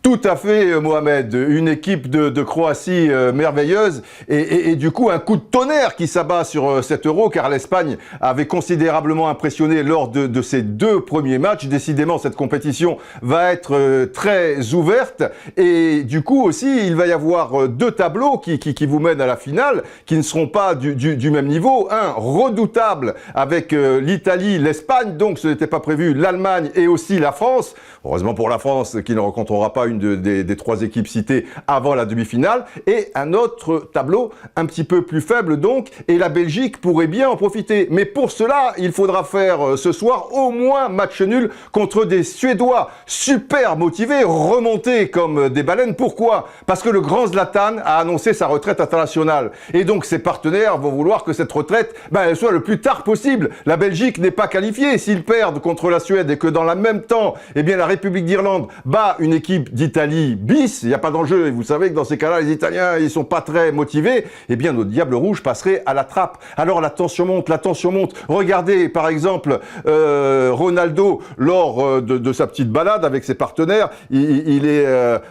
Tout à fait, Mohamed. Une équipe de Croatie merveilleuse et du coup un coup de tonnerre qui s'abat sur cet Euro car l'Espagne avait considérablement impressionné lors de ses 2 premiers matchs. Décidément, cette compétition va être très ouverte et du coup aussi il va y avoir 2 tableaux qui vous mènent à la finale qui ne seront pas du même niveau. Un redoutable avec l'Italie, l'Espagne, donc ce n'était pas prévu, l'Allemagne et aussi la France. Heureusement pour la France qui ne rencontrera pas une des 3 équipes citées avant la demi-finale, et un autre tableau un petit peu plus faible donc, et la Belgique pourrait bien en profiter. Mais pour cela, il faudra faire ce soir au moins match nul contre des Suédois super motivés, remontés comme des baleines. Pourquoi? Parce que le grand Zlatan a annoncé sa retraite internationale. Et donc ses partenaires vont vouloir que cette retraite elle soit le plus tard possible. La Belgique n'est pas qualifiée. S'ils perdent contre la Suède et que dans le même temps, eh bien, la République d'Irlande bat une équipe d'Italie bis, il n'y a pas d'enjeu, et vous savez que dans ces cas-là, les Italiens, ils sont pas très motivés, eh bien, nos Diables Rouges passeraient à la trappe. Alors, la tension monte, la tension monte. Regardez, par exemple, Ronaldo, lors de sa petite balade avec ses partenaires, il est,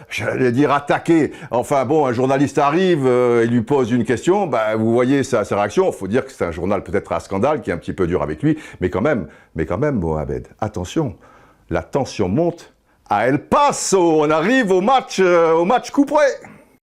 j'allais dire, attaqué. Enfin, bon, un journaliste arrive, il lui pose une question, vous voyez sa réaction. Il faut dire que c'est un journal peut-être à scandale, qui est un petit peu dur avec lui, mais quand même, Mohamed, attention, la tension monte à El Paso. On arrive au match coup près.